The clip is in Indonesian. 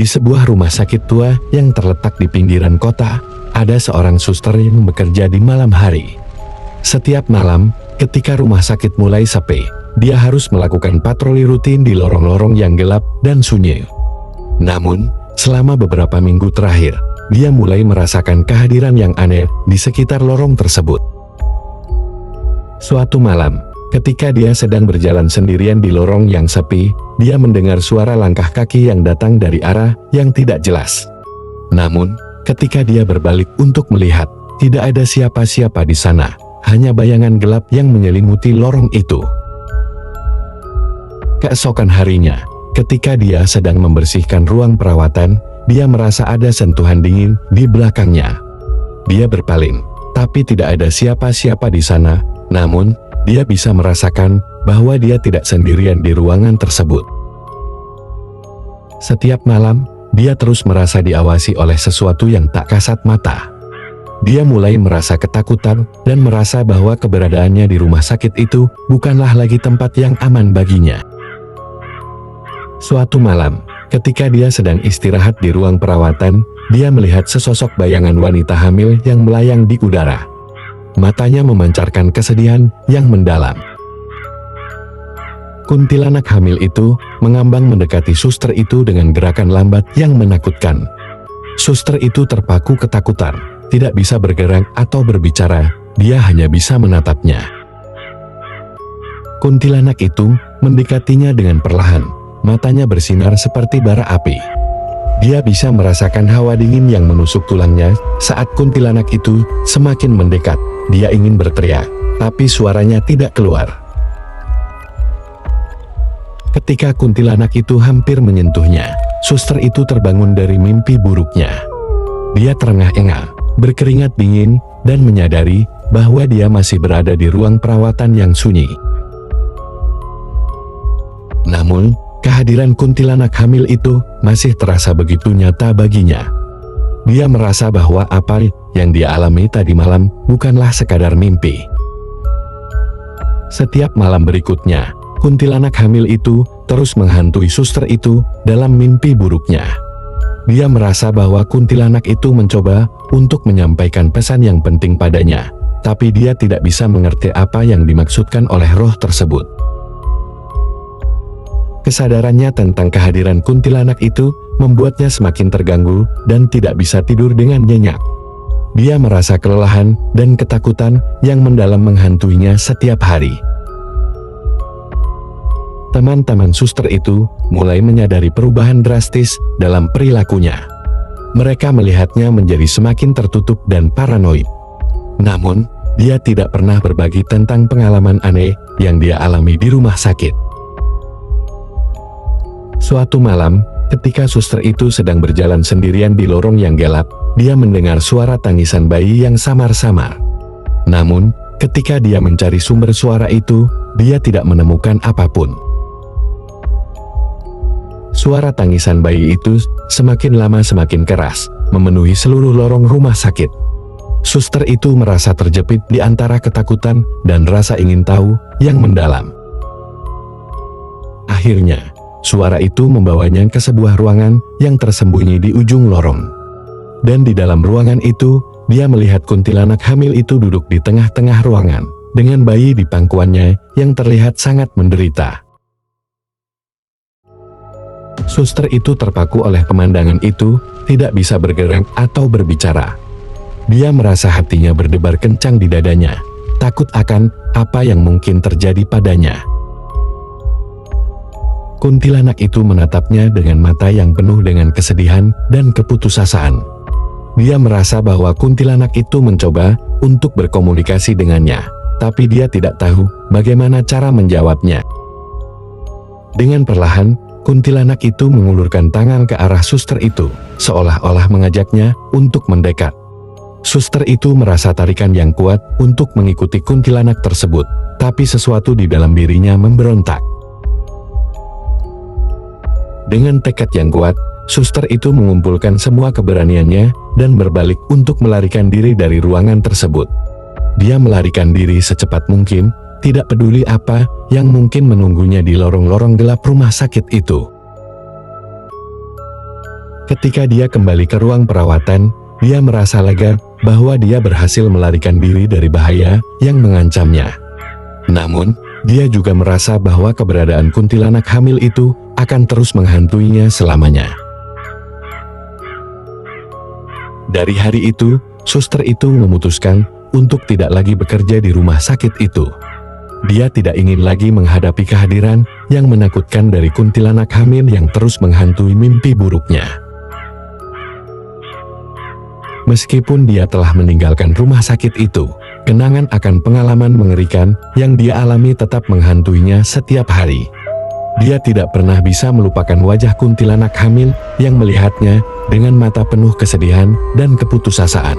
Di sebuah rumah sakit tua yang terletak di pinggiran kota, ada seorang suster yang bekerja di malam hari. Setiap malam, ketika rumah sakit mulai sepi, dia harus melakukan patroli rutin di lorong-lorong yang gelap dan sunyi. Namun, selama beberapa minggu terakhir, dia mulai merasakan kehadiran yang aneh di sekitar lorong tersebut. Suatu malam, ketika dia sedang berjalan sendirian di lorong yang sepi, dia mendengar suara langkah kaki yang datang dari arah yang tidak jelas. Namun, ketika dia berbalik untuk melihat, tidak ada siapa-siapa di sana, hanya bayangan gelap yang menyelimuti lorong itu. Keesokan harinya, ketika dia sedang membersihkan ruang perawatan, dia merasa ada sentuhan dingin di belakangnya. Dia berpaling, tapi tidak ada siapa-siapa di sana, namun dia bisa merasakan bahwa dia tidak sendirian di ruangan tersebut. Setiap malam, dia terus merasa diawasi oleh sesuatu yang tak kasat mata. Dia mulai merasa ketakutan dan merasa bahwa keberadaannya di rumah sakit itu bukanlah lagi tempat yang aman baginya. Suatu malam, ketika dia sedang istirahat di ruang perawatan, dia melihat sesosok bayangan wanita hamil yang melayang di udara. Matanya memancarkan kesedihan yang mendalam. Kuntilanak hamil itu mengambang mendekati suster itu dengan gerakan lambat yang menakutkan. Suster itu terpaku ketakutan, tidak bisa bergerak atau berbicara, dia hanya bisa menatapnya. Kuntilanak itu mendekatinya dengan perlahan, matanya bersinar seperti bara api. Dia bisa merasakan hawa dingin yang menusuk tulangnya saat kuntilanak itu semakin mendekat. Dia ingin berteriak, tapi suaranya tidak keluar. Ketika kuntilanak itu hampir menyentuhnya, suster itu terbangun dari mimpi buruknya. Dia terengah-engah, berkeringat dingin, dan menyadari bahwa dia masih berada di ruang perawatan yang sunyi. Namun, kehadiran kuntilanak hamil itu masih terasa begitu nyata baginya. Dia merasa bahwa apa yang dia alami tadi malam bukanlah sekadar mimpi. Setiap malam berikutnya, kuntilanak hamil itu terus menghantui suster itu dalam mimpi buruknya. Dia merasa bahwa kuntilanak itu mencoba untuk menyampaikan pesan yang penting padanya, tapi dia tidak bisa mengerti apa yang dimaksudkan oleh roh tersebut. Kesadarannya tentang kehadiran kuntilanak itu membuatnya semakin terganggu dan tidak bisa tidur dengan nyenyak. Dia merasa kelelahan dan ketakutan yang mendalam menghantuinya setiap hari. Teman-teman suster itu mulai menyadari perubahan drastis dalam perilakunya. Mereka melihatnya menjadi semakin tertutup dan paranoid. Namun, dia tidak pernah berbagi tentang pengalaman aneh yang dia alami di rumah sakit. Suatu malam, ketika suster itu sedang berjalan sendirian di lorong yang gelap, dia mendengar suara tangisan bayi yang samar-samar. Namun, ketika dia mencari sumber suara itu, dia tidak menemukan apapun. Suara tangisan bayi itu semakin lama semakin keras, memenuhi seluruh lorong rumah sakit. Suster itu merasa terjepit di antara ketakutan dan rasa ingin tahu yang mendalam. Akhirnya, suara itu membawanya ke sebuah ruangan yang tersembunyi di ujung lorong. Dan di dalam ruangan itu, dia melihat kuntilanak hamil itu duduk di tengah-tengah ruangan, dengan bayi di pangkuannya yang terlihat sangat menderita. Suster itu terpaku oleh pemandangan itu, tidak bisa bergerak atau berbicara. Dia merasa hatinya berdebar kencang di dadanya, takut akan apa yang mungkin terjadi padanya. Kuntilanak itu menatapnya dengan mata yang penuh dengan kesedihan dan keputusasaan. Dia merasa bahwa kuntilanak itu mencoba untuk berkomunikasi dengannya, tapi dia tidak tahu bagaimana cara menjawabnya. Dengan perlahan, kuntilanak itu mengulurkan tangan ke arah suster itu, seolah-olah mengajaknya untuk mendekat. Suster itu merasa tarikan yang kuat untuk mengikuti kuntilanak tersebut, tapi sesuatu di dalam dirinya memberontak. Dengan tekad yang kuat, suster itu mengumpulkan semua keberaniannya dan berbalik untuk melarikan diri dari ruangan tersebut. Dia melarikan diri secepat mungkin, tidak peduli apa yang mungkin menunggunya di lorong-lorong gelap rumah sakit itu. Ketika dia kembali ke ruang perawatan, dia merasa lega bahwa dia berhasil melarikan diri dari bahaya yang mengancamnya. Namun, dia juga merasa bahwa keberadaan kuntilanak hamil itu akan terus menghantuinya selamanya. Dari hari itu, suster itu memutuskan untuk tidak lagi bekerja di rumah sakit itu. Dia tidak ingin lagi menghadapi kehadiran yang menakutkan dari kuntilanak hamil yang terus menghantui mimpi buruknya. Meskipun dia telah meninggalkan rumah sakit itu, kenangan akan pengalaman mengerikan yang dia alami tetap menghantuinya setiap hari. Dia tidak pernah bisa melupakan wajah kuntilanak hamil yang melihatnya dengan mata penuh kesedihan dan keputusasaan.